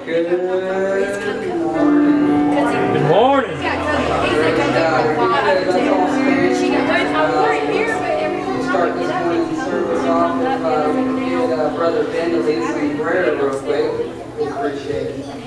Good morning. Good morning. Start this morning service off if we could get Brother Ben to lead us in prayer real quick. We appreciate it.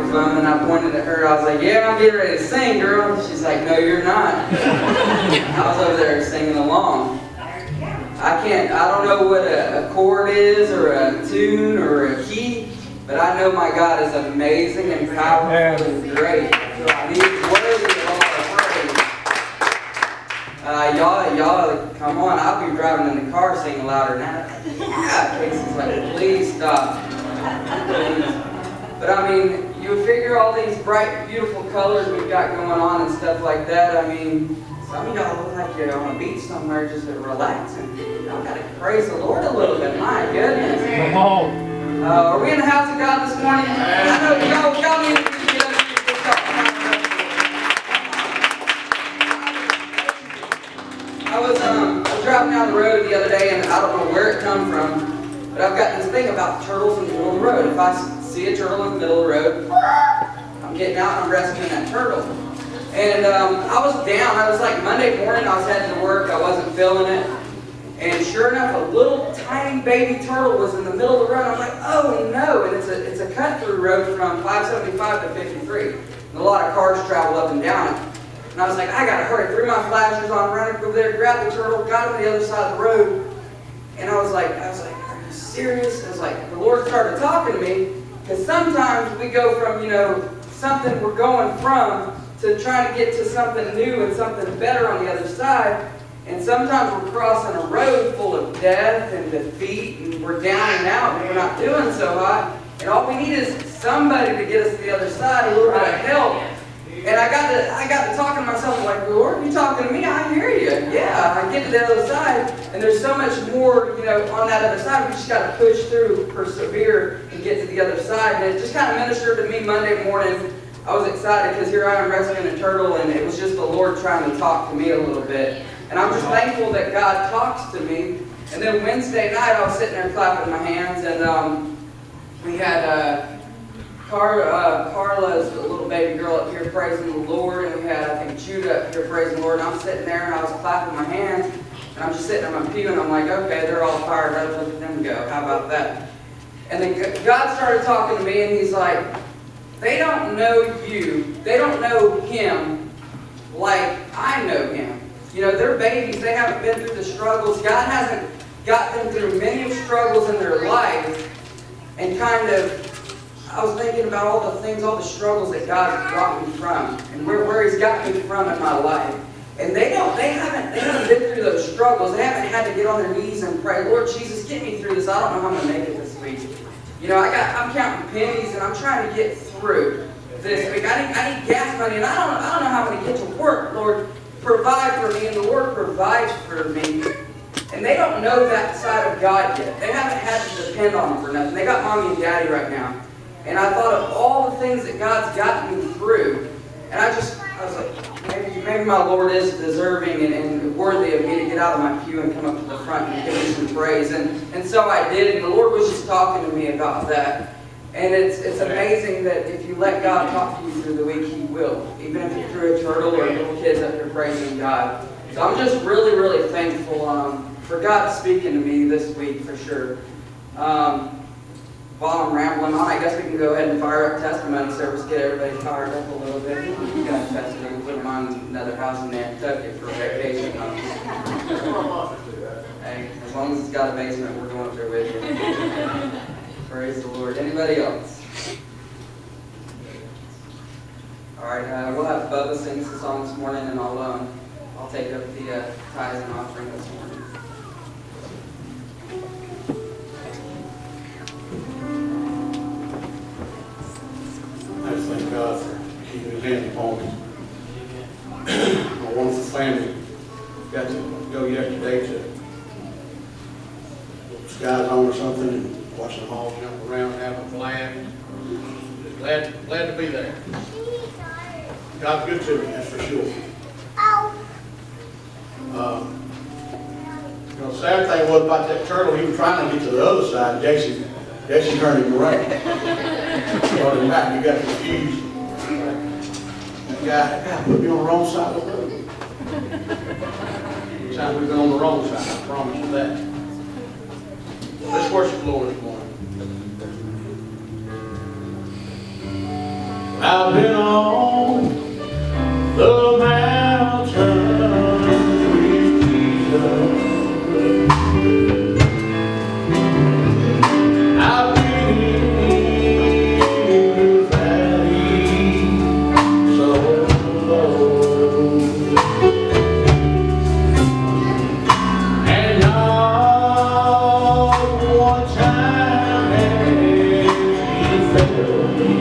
microphone, and I pointed at her. I was like, yeah, I'm getting ready to sing, girl. She's like, no, you're not. I was over there singing along. I don't know what a chord is, or a tune, or a key, but I know my God is amazing and powerful and great. So He's worthy of all the praise. Y'all, come on, I'll be driving in the car singing louder than that. Casey's like, please stop. Please. But I mean, you would figure all these bright, beautiful colors we've got going on and stuff like that. I mean, some of y'all look like you're on a beach somewhere just relaxing. Y'all got to praise the Lord a little bit. My goodness. Come on. Are we in the house of God this morning? I know y'all need to get up and get I was driving down the road the other day, and I don't know where it come from, but I've got this thing about turtles in the middle of the road. If I see a turtle in the middle of the road, I'm getting out and I'm rescuing that turtle. And I was down. I was like Monday morning. I was heading to work. I wasn't feeling it. And sure enough, a little tiny baby turtle was in the middle of the road. I'm like, oh no! And it's a cut-through road from 575 to 53. And a lot of cars travel up and down it. And I was like, I gotta hurry. Threw my flashers on, ran over there, grabbed the turtle, got him to the other side of the road. And I was like, are you serious? I was like, the Lord started talking to me, because sometimes we go from, something we're going from to trying to get to something new and something better on the other side. And sometimes we're crossing a road full of death and defeat, and we're down and out, and we're not doing so hot. And all we need is somebody to get us to the other side, a little bit of help. And I got to talking to myself, I'm like, Lord, you talking to me? I hear you. Yeah, I get to the other side, and there's so much more, on that other side. We just got to push through, persevere, and get to the other side. And it just kind of ministered to me Monday morning. I was excited because here I am rescuing a turtle, and it was just the Lord trying to talk to me a little bit. And I'm just thankful that God talks to me. And then Wednesday night, I was sitting there clapping my hands, and we had Carla's little baby girl up here praising the Lord, and we had, I think, Judah up here praising the Lord, and I'm sitting there, and I was clapping my hands, and I'm just sitting in my pew, and I'm like, okay, they're all fired up, look at them go, how about that? And then God started talking to me, and He's like, they don't know you, they don't know Him like I know Him. They're babies, they haven't been through the struggles. God hasn't got them through many struggles in their life, and I was thinking about all the things, all the struggles that God brought me from, and where He's got me from in my life. And they haven't been through those struggles. They haven't had to get on their knees and pray, Lord Jesus, get me through this. I don't know how I'm going to make it this week. I'm counting pennies, and I'm trying to get through this week. I need gas money, and I don't know how I'm going to get to work. Lord, provide for me, and the Lord provides for me. And they don't know that side of God yet. They haven't had to depend on Him for nothing. They got mommy and daddy right now. And I thought of all the things that God's gotten me through. And I was like, maybe my Lord is deserving and worthy of me to get out of my pew and come up to the front and give me some praise. And so I did, and the Lord was just talking to me about that. And it's amazing that if you let God talk to you through the week, He will. Even if you threw a turtle or little kids up here praising God. So I'm just really, really thankful for God speaking to me this week for sure. While I'm rambling on, I guess we can go ahead and fire up testimony service, get everybody fired up a little bit. You got testimony, put them on another house in Nantucket for vacation. Hey, as long as it's got a basement, we're going up there with you. Praise the Lord. Anybody else? All right, we'll have Bubba sing us a song this morning, and I'll take up the tithes and offering this morning. I just thank God for keeping His hand upon me. My wonderful family got to go yesterday to Sky Zone or something and watch them all jump around and have a blast. Just glad to be there. God's good to me, that's for sure. The sad thing was about that turtle, he was trying to get to the other side. Jason turned him around. Brought him back, he got confused. That guy put me on the wrong side of the road. Sometimes we've been on the wrong side, I promise you that. Let's worship the Lord this morning. I've been on the mountain with Jesus. I've been in the valley so low, and not one time has He failed me.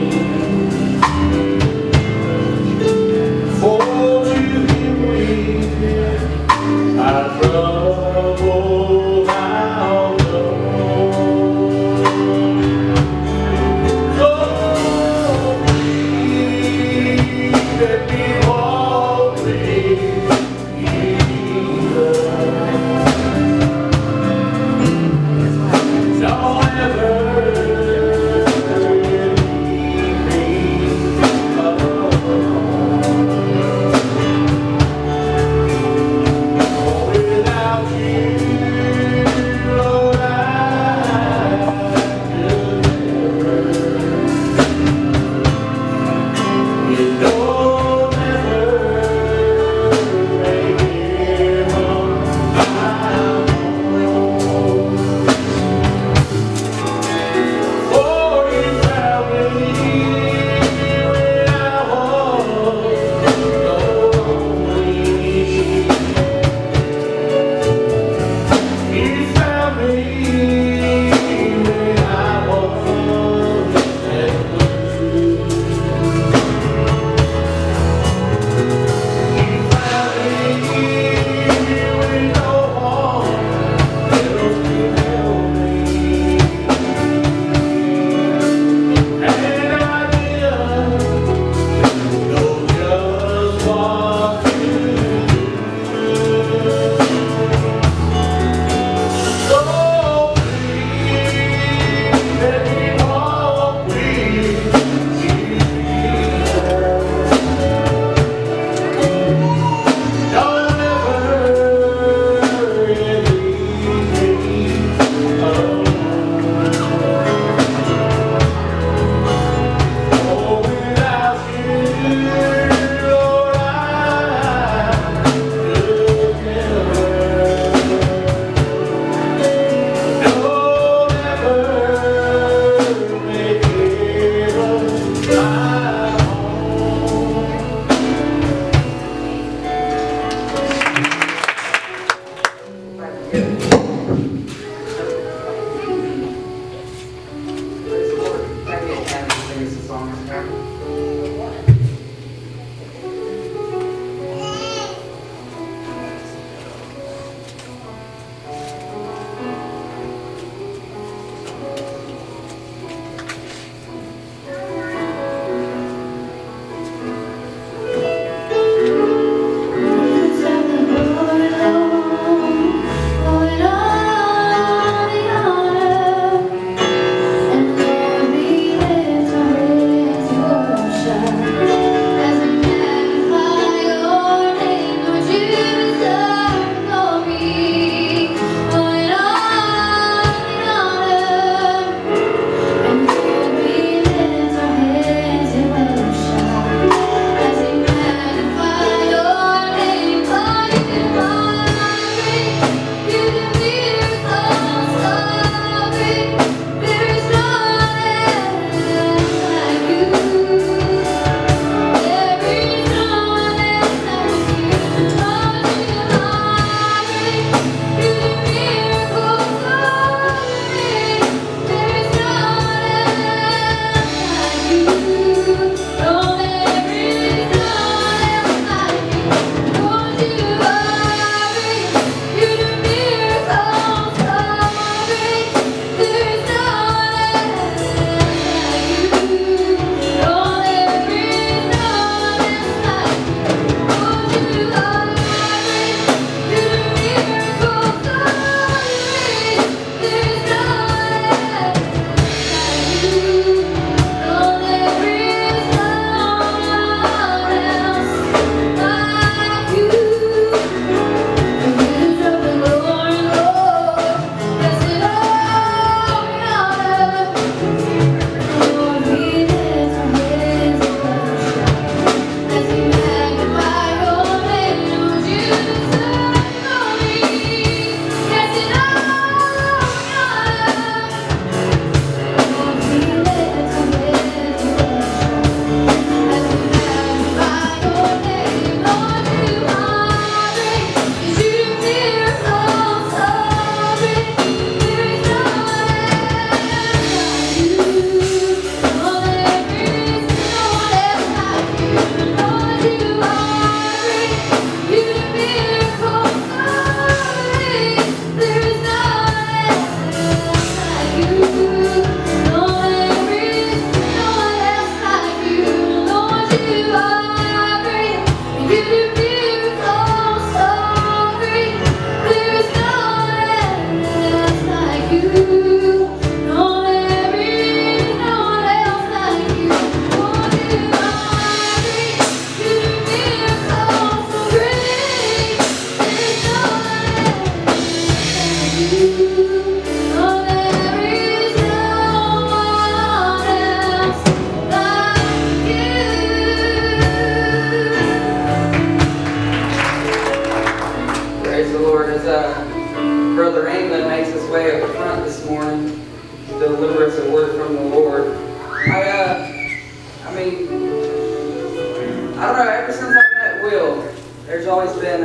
I don't know, ever since I met Will, there's always been,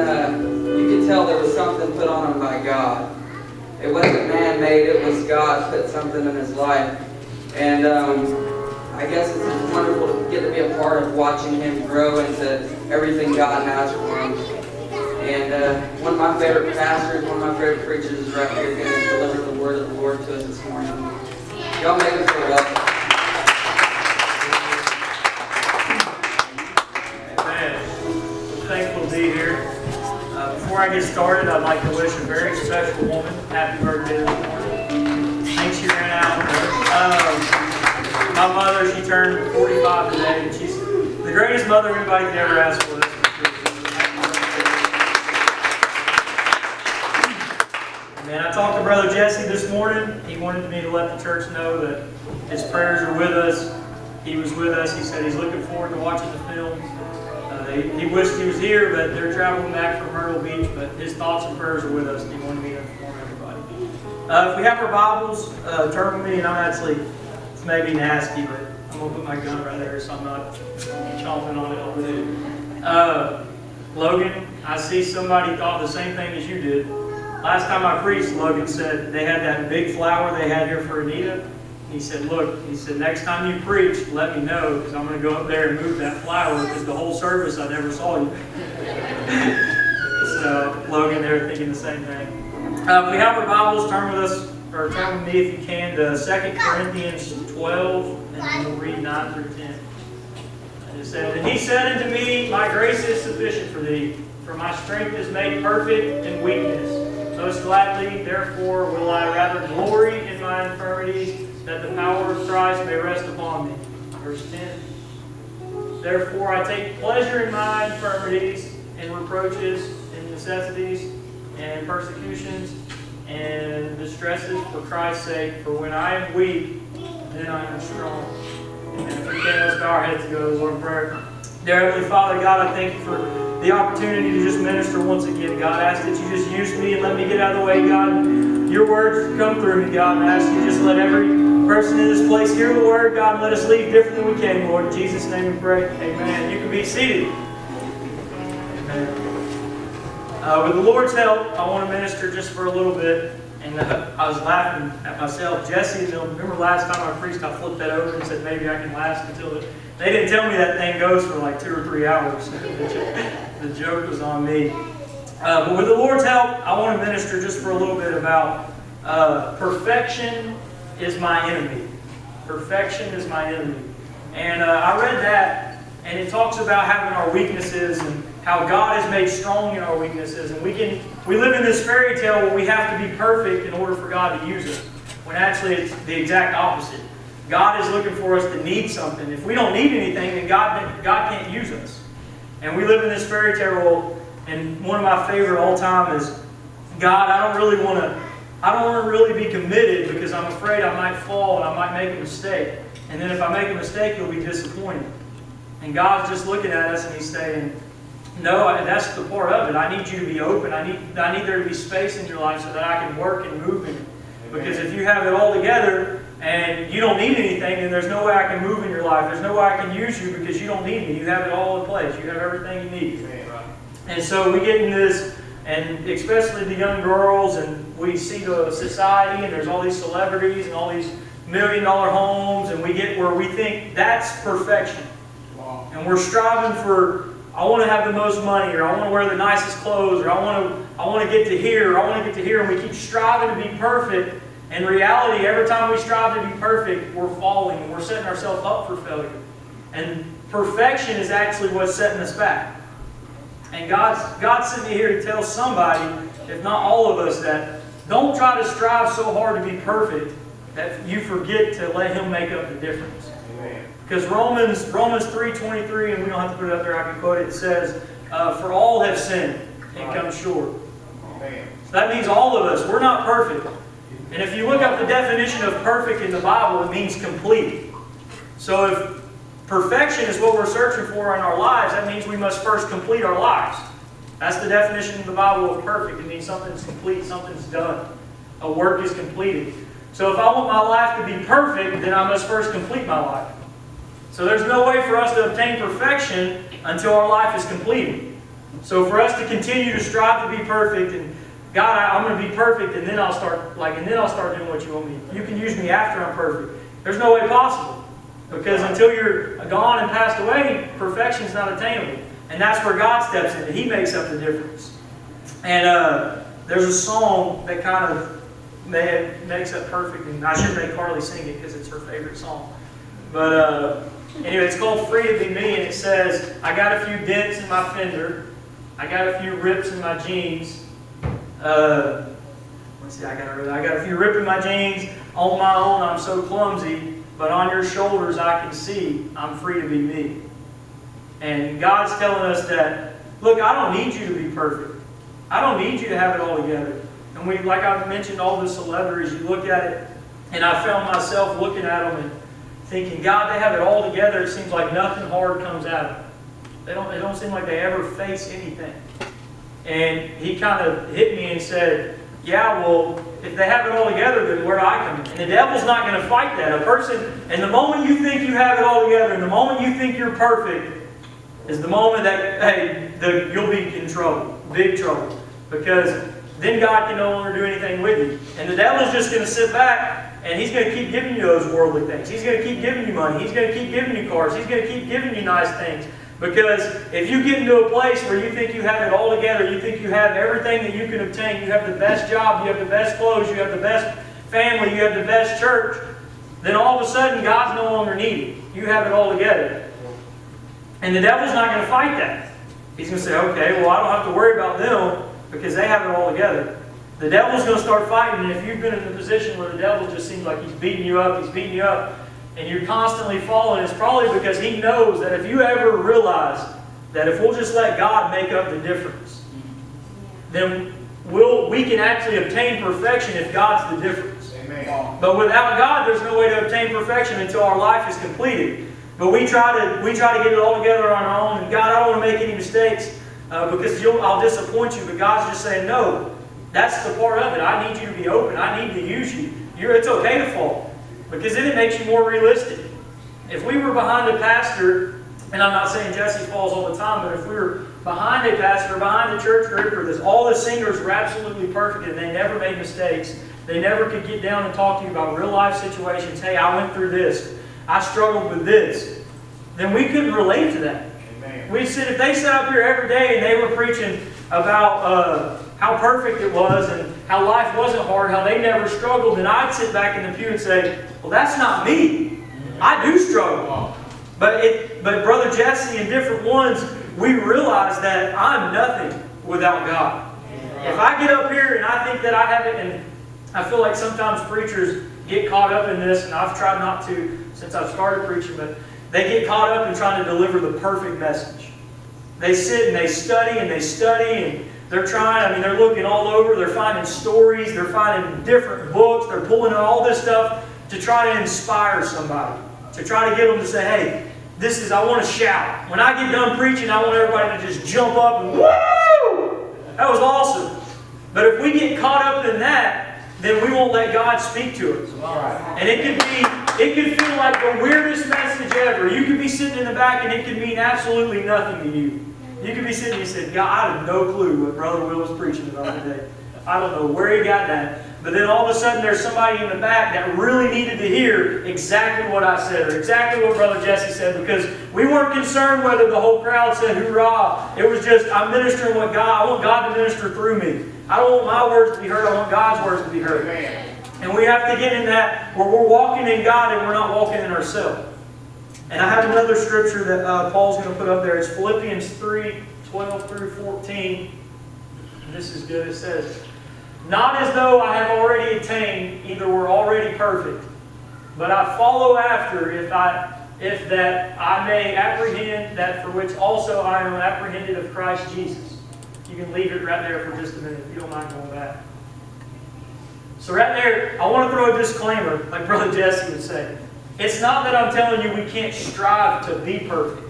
you could tell there was something put on him by God. It wasn't man-made, it was God put something in his life. And I guess it's just wonderful to get to be a part of watching him grow into everything God has for him. And one of my favorite pastors, one of my favorite preachers is right here going to deliver the word of the Lord to us this morning. Y'all make him feel welcome. Amen. We're thankful to be here. Before I get started, I'd like to wish a very special woman happy birthday this morning. Thanks, she ran out. My mother, she turned 45 today, and she's the greatest mother anybody could ever ask for. And I talked to Brother Jesse this morning. He wanted me to let the church know that his prayers are with us. He was with us. He said he's looking forward to watching the films. He wished he was here, but they're traveling back from Myrtle Beach. But his thoughts and prayers are with us, and he wanted me to inform everybody. If we have our Bibles, turn with me, and I'm actually, it's maybe nasty, but I'm going to put my gun right there so I'm not chomping on it over there. Logan, I see somebody thought the same thing as you did. Last time I preached, Logan said they had that big flower they had here for Anita. He said, look, he said, next time you preach, let me know, because I'm going to go up there and move that flower, because the whole service I never saw you. So, Logan, they were thinking the same thing. If we have our Bibles, turn with us, or turn with me if you can, to 2 Corinthians 12, and we'll read 9 through 10. And it says, and he said unto me, my grace is sufficient for thee, for my strength is made perfect in weakness. Most gladly, therefore, will I rather glory in my infirmities, that the power of Christ may rest upon me. Verse 10. Therefore, I take pleasure in my infirmities, and reproaches, and necessities, and persecutions, and distresses for Christ's sake. For when I am weak, then I am strong. And if we can, let's bow our heads and go to the Lord in prayer. Dear Heavenly Father, God, I thank you for the opportunity to just minister once again. God, I ask that you just use me and let me get out of the way, God. Your words come through me, God, and I ask you just let every person in this place hear the word, God, and let us leave different than we came, Lord. In Jesus' name we pray. Amen. You can be seated. Amen. With the Lord's help, I want to minister just for a little bit. And I was laughing at myself. Jesse, remember last time I preached, I flipped that over and said maybe I can last until it. They didn't tell me that thing goes for like 2 or 3 hours. The joke was on me. But with the Lord's help, I want to minister just for a little bit about perfection is my enemy. Perfection is my enemy. And I read that, and it talks about having our weaknesses and how God is made strong in our weaknesses. And we live in this fairy tale where we have to be perfect in order for God to use us. When actually it's the exact opposite. God is looking for us to need something. If we don't need anything, then God can't use us. And we live in this fairy tale world, and one of my favorite all time is, God, I don't want to really be committed because I'm afraid I might fall and I might make a mistake. And then if I make a mistake, you'll be disappointed. And God's just looking at us and He's saying, no, that's the part of it. I need you to be open. I need there to be space in your life so that I can work and move in it. Because if you have it all together and you don't need anything, then there's no way I can move in your life. There's no way I can use you because you don't need me. You have it all in place. You have everything you need. And so we get in this, and especially the young girls, and we see the society, and there's all these celebrities and all these $1 million homes, and we get where we think that's perfection. Wow. And we're striving for, I want to have the most money, or I want to wear the nicest clothes, or I want to get to here, or I want to get to here, and we keep striving to be perfect. In reality, every time we strive to be perfect, we're falling, and we're setting ourselves up for failure. And perfection is actually what's setting us back. And God's sitting here to tell somebody, if not all of us, that don't try to strive so hard to be perfect that you forget to let Him make up the difference. Amen. Because Romans 3:23, and we don't have to put it up there, I can quote it, it says, for all have sinned and come short. Amen. So that means all of us, we're not perfect. And if you look up the definition of perfect in the Bible, it means complete. So if perfection is what we're searching for in our lives, that means we must first complete our lives. That's the definition in the Bible of perfect. It means something's complete, something's done. A work is completed. So if I want my life to be perfect, then I must first complete my life. So there's no way for us to obtain perfection until our life is completed. So for us to continue to strive to be perfect, and God, I'm going to be perfect, and then I'll start doing what you want me. You can use me after I'm perfect. There's no way possible. Because until you're gone and passed away, perfection is not attainable. And that's where God steps in. He makes up the difference. And there's a song that kind of makes up perfect. And I should make Carly sing it because it's her favorite song. But anyway, it's called Free to Be Me. And it says, I got a few dents in my fender. I got a few rips in my jeans. Let's see, I got a few rips in my jeans. On my own, I'm so clumsy. But on your shoulders I can see I'm free to be me. And God's telling us that, look, I don't need you to be perfect. I don't need you to have it all together. And like I mentioned, all the celebrities, you look at it, and I found myself looking at them and thinking, God, they have it all together. It seems like nothing hard comes at them. They don't seem like they ever face anything. And He kind of hit me and said, yeah, well, if they have it all together, then where do I come in? And the devil's not going to fight that. A person, and the moment you think you have it all together, and the moment you think you're perfect, is the moment that, hey, you'll be in trouble, big trouble. Because then God can no longer do anything with you. And the devil's just going to sit back, and he's going to keep giving you those worldly things. He's going to keep giving you money. He's going to keep giving you cars. He's going to keep giving you nice things. Because if you get into a place where you think you have it all together, you think you have everything that you can obtain, you have the best job, you have the best clothes, you have the best family, you have the best church, then all of a sudden God's no longer needed. You have it all together. And the devil's not going to fight that. He's going to say, okay, well, I don't have to worry about them because they have it all together. The devil's going to start fighting, and if you've been in a position where the devil just seems like he's beating you up, and you're constantly falling, it's probably because he knows that if you ever realize that if we'll just let God make up the difference, then we can actually obtain perfection if God's the difference. Amen. But without God, there's no way to obtain perfection until our life is completed. But we try to get it all together on our own, and God, I don't want to make any mistakes because I'll disappoint you. But God's just saying, no, that's the part of it. I need you to be open. I need to use you. It's okay to fall. Because then it makes you more realistic. If we were behind a pastor, and I'm not saying Jesse falls all the time, but if we were behind a pastor, behind a church group, or all the singers were absolutely perfect and they never made mistakes, they never could get down and talk to you about real life situations, hey, I went through this, I struggled with this, then we couldn't relate to that. Amen. If they sat up here every day and they were preaching about how perfect it was and how life wasn't hard, how they never struggled, then I'd sit back in the pew and say, well, that's not me. I do struggle. But Brother Jesse and different ones, we realize that I'm nothing without God. If I get up here and I think that I have it, and I feel like sometimes preachers get caught up in this, and I've tried not to since I've started preaching, but they get caught up in trying to deliver the perfect message. They sit and they study and they're trying, they're looking all over, they're finding stories, they're finding different books, they're pulling out all this stuff to try to inspire somebody, to try to get them to say, hey, I want to shout. When I get done preaching, I want everybody to just jump up and, woo! That was awesome. But if we get caught up in that, then we won't let God speak to us. And it could feel like the weirdest message ever. You could be sitting in the back and it could mean absolutely nothing to you. You could be sitting and say, God, I have no clue what Brother Will was preaching about today. I don't know where he got that. But then all of a sudden there's somebody in the back that really needed to hear exactly what I said, or exactly what Brother Jesse said, because we weren't concerned whether the whole crowd said hoorah. It was just, I'm ministering what God, I want God to minister through me. I don't want my words to be heard, I want God's words to be heard. Amen. And we have to get in that where we're walking in God and we're not walking in ourselves. And I have another scripture that Paul's going to put up there. It's Philippians 3:12 through 14. And this is good. It says, not as though I have already attained, either we're already perfect, but I follow after if that I may apprehend that for which also I am apprehended of Christ Jesus. You can leave it right there for just a minute if you don't mind going back. So right there, I want to throw a disclaimer, like Brother Jesse would say. It's not that I'm telling you we can't strive to be perfect.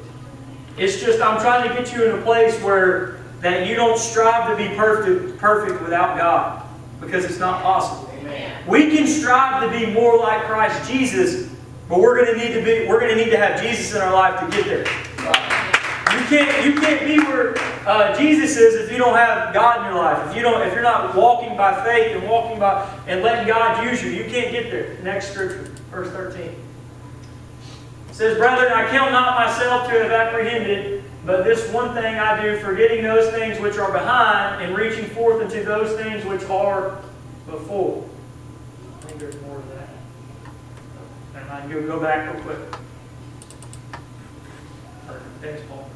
It's just I'm trying to get you in a place where that you don't strive to be perfect without God. Because it's not possible. Amen. We can strive to be more like Christ Jesus, But we're going to need to have Jesus in our life to get there. You can't be where Jesus is if you don't have God in your life. If you're not walking by faith and walking by and letting God use you, you can't get there. Next scripture, verse 13. It says, "Brethren, I count not myself to have apprehended, but this one thing I do, forgetting those things which are behind, and reaching forth into those things which are before." I think there's more to that. And I can go back real quick. Thanks, Paul.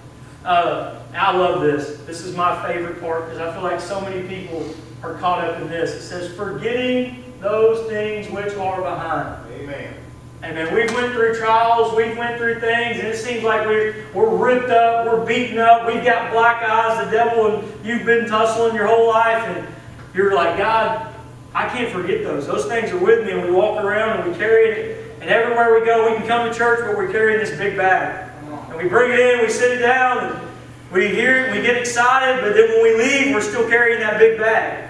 I love this. This is my favorite part because I feel like so many people are caught up in this. It says, "Forgetting those things which are behind." Amen. And then we've went through trials, we've went through things, and it seems like we're ripped up, we're beaten up, we've got black eyes, the devil, and you've been tussling your whole life, and you're like, "God, I can't forget those. Those things are with me," and we walk around and we carry it, and everywhere we go, we can come to church, but we're carrying this big bag. And we bring it in, we sit it down, and we hear it, we get excited, but then when we leave, we're still carrying that big bag.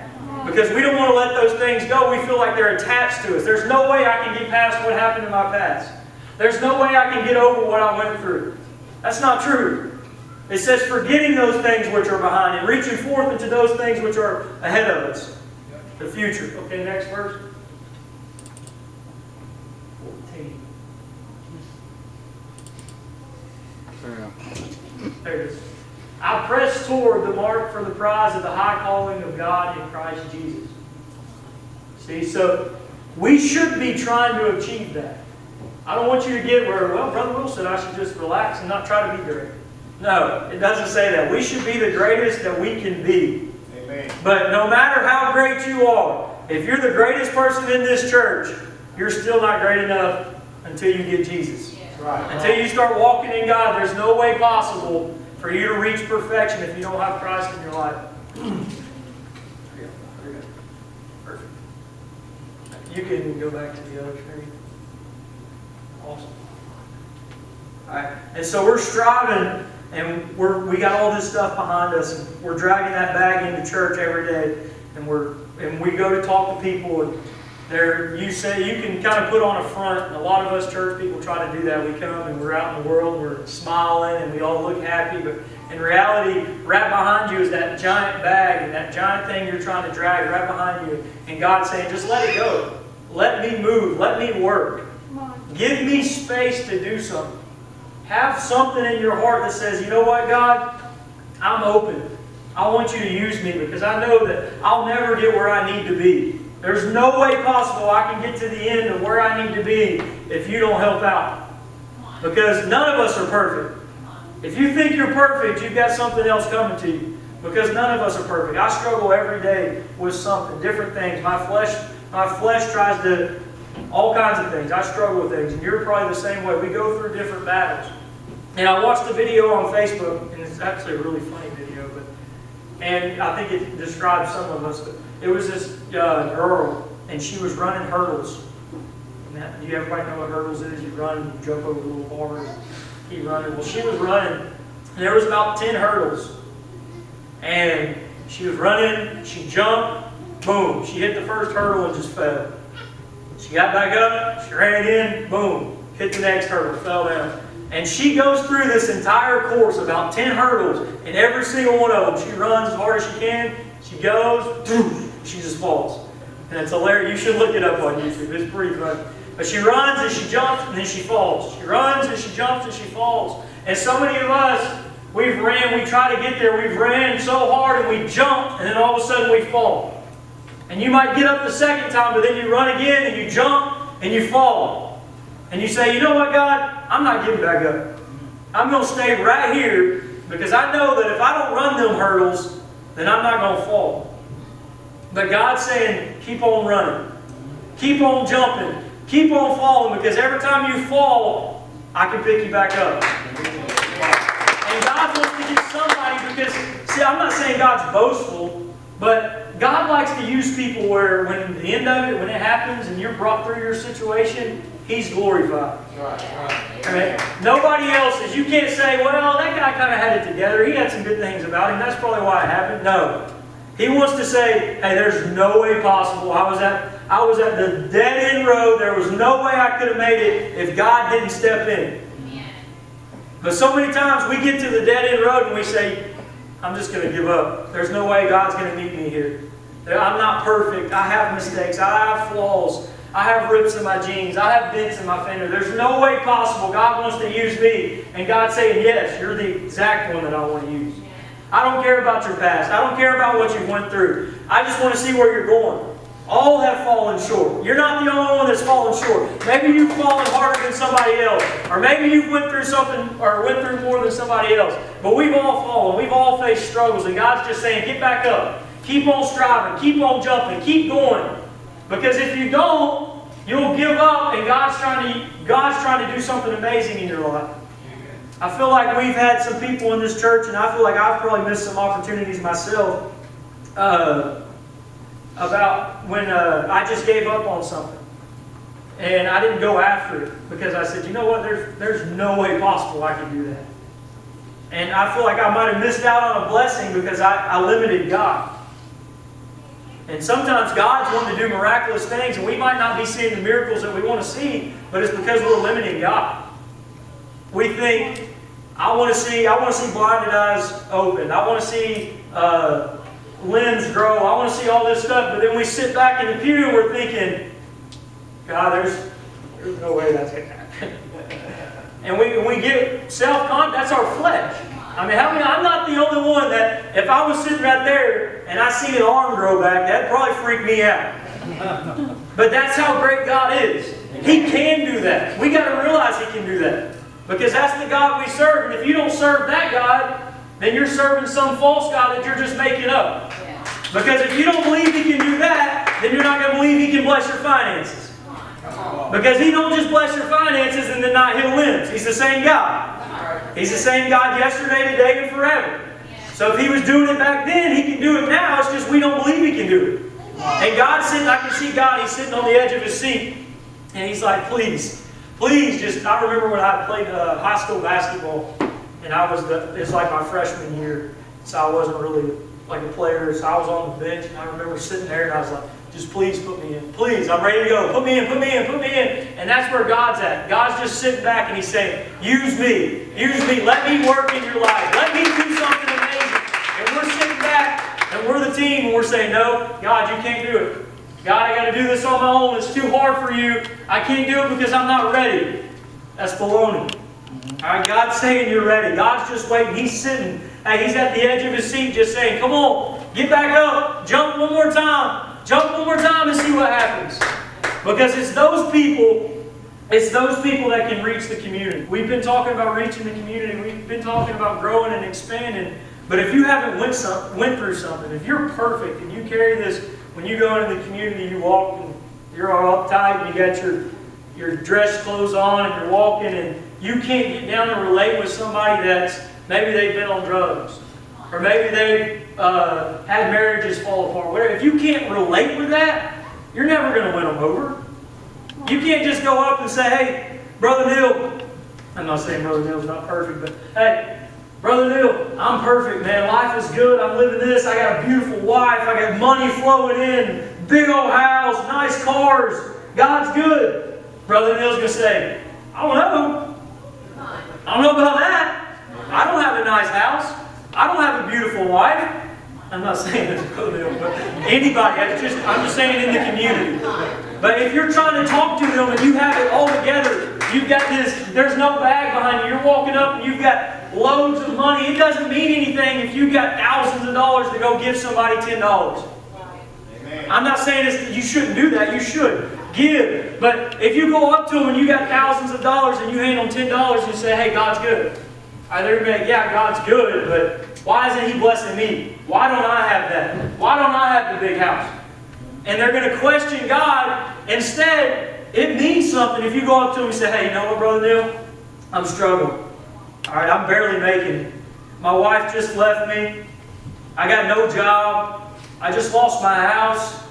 Because we don't want to let those things go. We feel like they're attached to us. There's no way I can get past what happened in my past. There's no way I can get over what I went through. That's not true. It says, "Forgetting those things which are behind and reaching forth into those things which are ahead of us." The future. Okay, next verse. 14. There it is. "I press toward the mark for the prize of the high calling of God in Christ Jesus." See, so we should be trying to achieve that. I don't want you to get where, well, Brother Will said I should just relax and not try to be great. No, it doesn't say that. We should be the greatest that we can be. Amen. But no matter how great you are, if you're the greatest person in this church, you're still not great enough until you get Jesus. Right. Until you start walking in God, there's no way possible for you to reach perfection if you don't have Christ in your life. Perfect. You can go back to the other screen. Awesome. Alright, and so we're striving, and we got all this stuff behind us, and we're dragging that bag into church every day, and we go to talk to people, and you say you can kind of put on a front, and a lot of us church people try to do that. We come and we're out in the world, we're smiling, and we all look happy, but in reality, right behind you is that giant bag and that giant thing you're trying to drag right behind you, and God's saying, "Just let it go. Let me move. Let me work. Give me space to do something." Have something in your heart that says, "You know what, God? I'm open. I want you to use me because I know that I'll never get where I need to be. There's no way possible I can get to the end of where I need to be if you don't help out." Because none of us are perfect. If you think you're perfect, you've got something else coming to you. Because none of us are perfect. I struggle every day with something, different things. My flesh tries to, all kinds of things. I struggle with things. And you're probably the same way. We go through different battles. And I watched a video on Facebook, and it's actually a really funny video, and I think it describes some of us. But it was this girl, and she was running hurdles. Do you everybody know what hurdles is? You run, you jump over little bars, keep running. Well, she was running, and there was about 10 hurdles. And she was running, she jumped, boom, she hit the first hurdle and just fell. She got back up, she ran again, boom, hit the next hurdle, fell down. And she goes through this entire course, about 10 hurdles, and every single one of them, she runs as hard as she can, she goes, boom, she just falls. And it's hilarious. You should look it up on YouTube. It's pretty funny. But she runs and she jumps and then she falls. She runs and she jumps and she falls. And so many of us, we try to get there, we've ran so hard and we jump, and then all of a sudden we fall. And you might get up the second time, but then you run again and you jump and you fall. And you say, "You know what, God? I'm not getting back up. I'm going to stay right here because I know that if I don't run them hurdles, then I'm not going to fall." But God's saying, keep on running. Keep on jumping. Keep on falling, because every time you fall, I can pick you back up. And God wants to get somebody, because, see, I'm not saying God's boastful, but God likes to use people where when the end of it, when it happens and you're brought through your situation, He's glorified. Right. Nobody else is. You can't say, "Well, that guy kind of had it together. He had some good things about him. That's probably why it happened." No. He wants to say, hey, there's no way possible. I was at the dead end road. There was no way I could have made it if God didn't step in. But so many times we get to the dead end road and we say, I'm just going to give up. There's no way God's going to meet me here. I'm not perfect. I have mistakes. I have flaws. I have rips in my jeans. I have dents in my fender. There's no way possible God wants to use me. And God's saying, yes, you're the exact one that I want to use. I don't care about your past. I don't care about what you've went through. I just want to see where you're going. All have fallen short. You're not the only one that's fallen short. Maybe you've fallen harder than somebody else. Or maybe you've went through something or went through more than somebody else. But we've all fallen. We've all faced struggles. And God's just saying, get back up. Keep on striving. Keep on jumping. Keep going. Because if you don't, you'll give up and God's trying to do something amazing in your life. I feel like we've had some people in this church, and I feel like I've probably missed some opportunities myself about when I just gave up on something. And I didn't go after it because I said, you know what, there's no way possible I can do that. And I feel like I might have missed out on a blessing because I limited God. And sometimes God's wanting to do miraculous things, and we might not be seeing the miracles that we want to see, but it's because we're limiting God. We think, I want to see blinded eyes opened. I want to see limbs grow. I want to see all this stuff. But then we sit back in the pew and we're thinking, God, there's no way that's going to happen. And we get self-confidence. That's our flesh. I mean, I'm not the only one that, if I was sitting right there and I see an arm grow back, that'd probably freak me out. But that's how great God is. He can do that. We got to realize He can do that. Because that's the God we serve. And if you don't serve that God, then you're serving some false God that you're just making up. Because if you don't believe He can do that, then you're not going to believe He can bless your finances. Because He don't just bless your finances and then not heal limbs. He's the same God. He's the same God yesterday, today, and forever. So if He was doing it back then, He can do it now. It's just we don't believe He can do it. And God's sitting, I can see God, He's sitting on the edge of His seat. And He's like, please just, I remember when I played high school basketball. And it's like my freshman year. So I wasn't really like a player. So I was on the bench. And I remember sitting there and I was like, just please put me in. Please, I'm ready to go. Put me in, put me in, put me in. And that's where God's at. God's just sitting back and He's saying, use me. Use me. Let me work in your life. Let me do something amazing. And we're sitting back and we're the team and we're saying, no, God, you can't do it. God, I got to do this on my own. It's too hard for you. I can't do it because I'm not ready. That's baloney. All right, God's saying you're ready. God's just waiting. He's sitting. Hey, He's at the edge of His seat just saying, come on, get back up. Jump one more time. Jump one more time and see what happens. Because it's those people that can reach the community. We've been talking about reaching the community. We've been talking about growing and expanding. But if you haven't went through something, if you're perfect and you carry this, when you go into the community, you walk and you're all uptight and you got your dress clothes on and you're walking and you can't get down and relate with somebody that's, maybe they've been on drugs. Or maybe they've had marriages fall apart. Whatever. If you can't relate with that, you're never going to win them over. You can't just go up and say, hey, Brother Neil, I'm not saying Brother Neil's not perfect, but hey, Brother Neil, I'm perfect, man. Life is good. I'm living this. I got a beautiful wife. I got money flowing in. Big old house. Nice cars. God's good. Brother Neil's going to say, I don't know. I don't know about that. I don't have a nice house. I don't have a beautiful wife. I'm not saying this, Brother Neil, but anybody. I'm just saying in the community. But if you're trying to talk to them and you have it all together, you've got this, there's no bag behind you. You're walking up and you've got loads of money. It doesn't mean anything if you've got thousands of dollars to go give somebody $10. Amen. I'm not saying you shouldn't do that. You should give. But if you go up to them and you got thousands of dollars and you hand them $10 and say, hey, God's good. They're going to be like, yeah, God's good, but why isn't He blessing me? Why don't I have that? Why don't I have the big house? And they're going to question God. Instead, it means something if you go up to them and say, hey, you know what, Brother Neil? I'm struggling. All right, I'm barely making it. My wife just left me. I got no job. I just lost my house.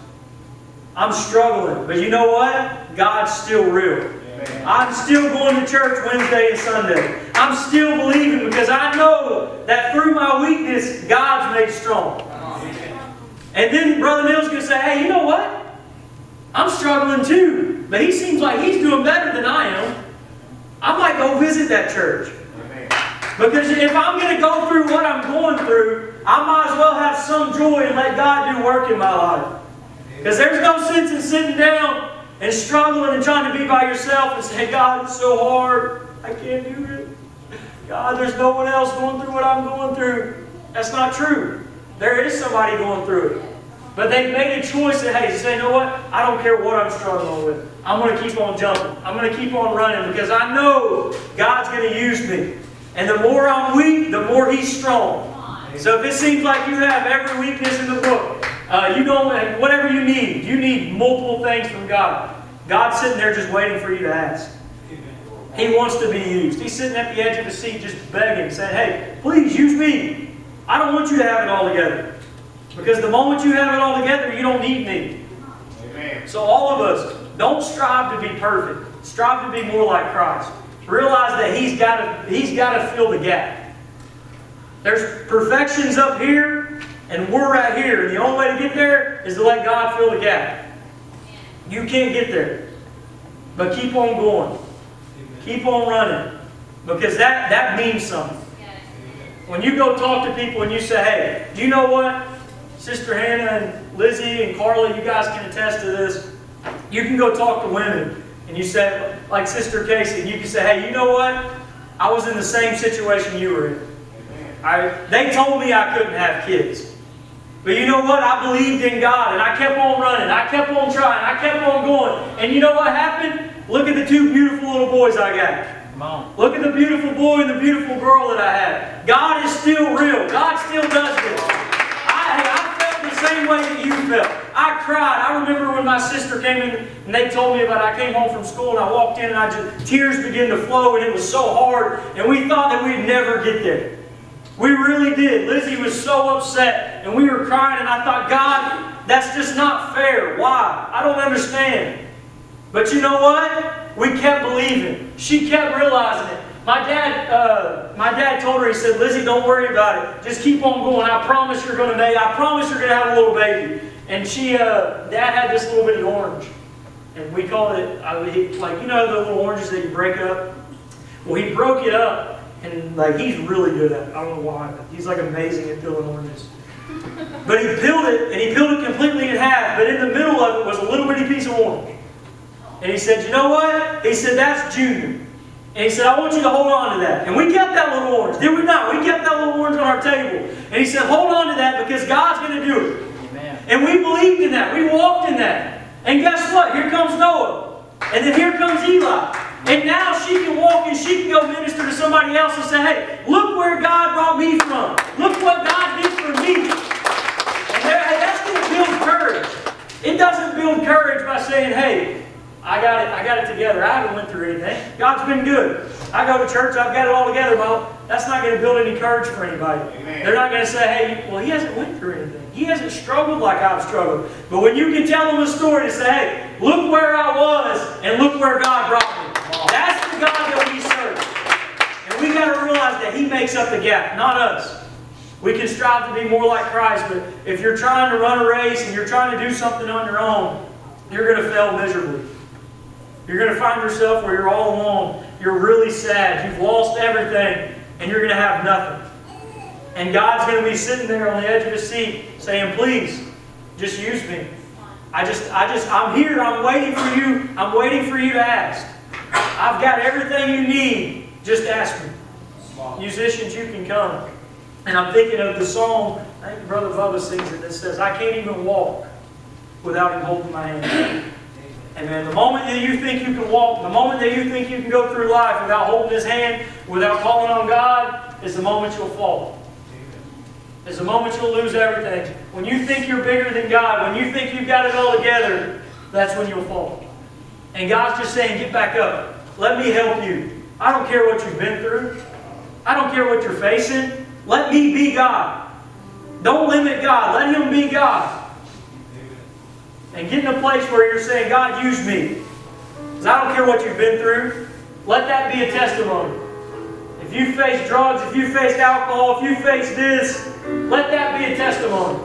I'm struggling. But you know what? God's still real. I'm still going to church Wednesday and Sunday. I'm still believing because I know that through my weakness, God's made strong. And then Brother Neil's going to say, hey, you know what? I'm struggling too. But he seems like he's doing better than I am. I might go visit that church. Because if I'm going to go through what I'm going through, I might as well have some joy and let God do work in my life. Because there's no sense in sitting down and struggling and trying to be by yourself and say, God, it's so hard. I can't do it. God, there's no one else going through what I'm going through. That's not true. There is somebody going through it. But they've made a choice that, hey, say, you know what? I don't care what I'm struggling with. I'm going to keep on jumping. I'm going to keep on running because I know God's going to use me. And the more I'm weak, the more He's strong. So if it seems like you have every weakness in the book, whatever you need multiple things from God. God's sitting there just waiting for you to ask. He wants to be used. He's sitting at the edge of the seat just begging, saying, hey, please use me. I don't want you to have it all together. Because the moment you have it all together, you don't need me. Amen. So all of us, don't strive to be perfect. Strive to be more like Christ. Realize that He's got to fill the gap. There's perfections up here, and we're right here. And the only way to get there is to let God fill the gap. You can't get there. But keep on going. Keep on running. Because that means something. When you go talk to people and you say, hey, do you know what? Sister Hannah and Lizzie and Carla, you guys can attest to this. You can go talk to women. And you say, like Sister Casey, you can say, hey, you know what? I was in the same situation you were in. They told me I couldn't have kids. But you know what? I believed in God and I kept on running. I kept on trying. I kept on going. And you know what happened? Look at the two beautiful little boys I got. Look at the beautiful boy and the beautiful girl that I have. God is still real. God still does this. I felt the same way that you felt. I cried. I remember when my sister came in and they told me about it. I came home from school and I walked in and tears began to flow and it was so hard. And we thought that we'd never get there. We really did. Lizzie was so upset and we were crying and I thought, God, that's just not fair. Why? I don't understand. But you know what? We kept believing. She kept realizing it. My dad told her, he said, Lizzie, don't worry about it. Just keep on going. I promise you're going to make it. I promise you're going to have a little baby. And Dad had this little bitty orange. And we called it, like, you know the little oranges that you break up? Well, he broke it up. And like he's really good at it. I don't know why. He's like amazing at peeling oranges. But he peeled it, and he peeled it completely in half. But in the middle of it was a little bitty piece of orange. And he said, you know what? He said, that's Junior. And he said, I want you to hold on to that. And we kept that little orange. Did we not? We kept that little orange on our table. And he said, hold on to that because God's going to do it. Amen. And we believed in that. We walked in that. And guess what? Here comes Noah. And then here comes Eli. And now she can walk and she can go minister to somebody else and say, hey, look where God brought me from. Look what God did for me. And that's going to build courage. It doesn't build courage by saying, hey, I got it together. I haven't went through anything. God's been good. I go to church, I've got it all together. Well, that's not going to build any courage for anybody. Amen. They're not going to say, hey, well, he hasn't went through anything. He hasn't struggled like I've struggled. But when you can tell them a story to say, hey, look where I was and look where God brought me. That's the God that we serve. And we got to realize that He makes up the gap, not us. We can strive to be more like Christ, but if you're trying to run a race and you're trying to do something on your own, you're going to fail miserably. You're going to find yourself where you're all alone. You're really sad. You've lost everything, and you're going to have nothing. And God's going to be sitting there on the edge of His seat saying, please, just use me. I'm here. I'm waiting for you. I'm waiting for you to ask. I've got everything you need. Just ask me. Musicians, you can come. And I'm thinking of the song, I think Brother Bubba sings it, that says, I can't even walk without Him holding my hand. And man, the moment that you think you can walk, the moment that you think you can go through life without holding His hand, without calling on God, is the moment you'll fall. It's the moment you'll lose everything. When you think you're bigger than God, when you think you've got it all together, that's when you'll fall. And God's just saying, get back up. Let me help you. I don't care what you've been through. I don't care what you're facing. Let me be God. Don't limit God. Let Him be God. And get in a place where you're saying, God, use me. Because I don't care what you've been through. Let that be a testimony. If you face drugs, if you face alcohol, if you face this, let that be a testimony.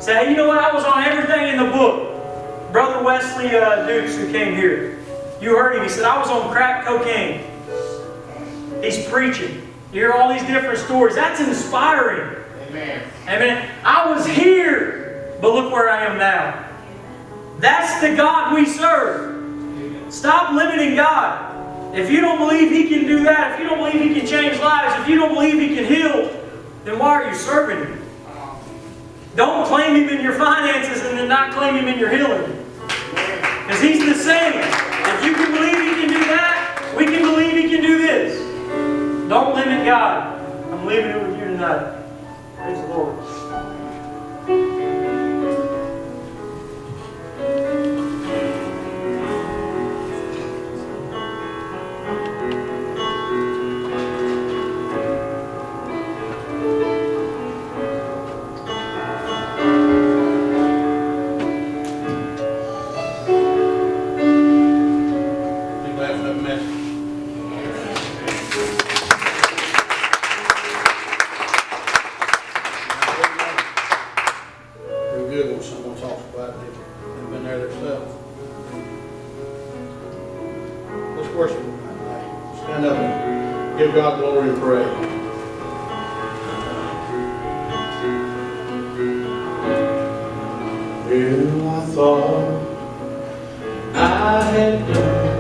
Say, hey, you know what? I was on everything in the book. Brother Wesley Dukes, who came here, you heard him. He said, I was on crack cocaine. He's preaching. You hear all these different stories. That's inspiring. Amen. Amen. I was here, but look where I am now. That's the God we serve. Stop limiting God. If you don't believe He can do that, if you don't believe He can change lives, if you don't believe He can heal, then why are you serving Him? Don't claim Him in your finances and then not claim Him in your healing. Because He's the same. If you can believe He can do that, we can believe He can do this. Don't limit God. I'm leaving it with you tonight. Praise the Lord. Be glad for that message. Real good when someone talks about it. They've been there themselves. Let's worship. Stand up and give God glory and praise. Well, I thought I had done,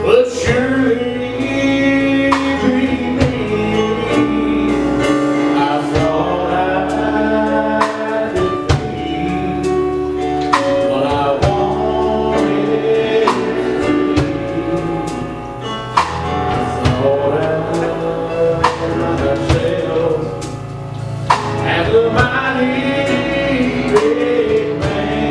but surely be me. I thought I did flee, but I wanted free. I thought I sailed as a mighty big man.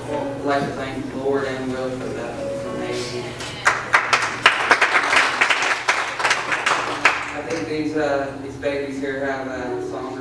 I'd like to thank the Lord and Will for that. It's amazing. I think these babies here have a song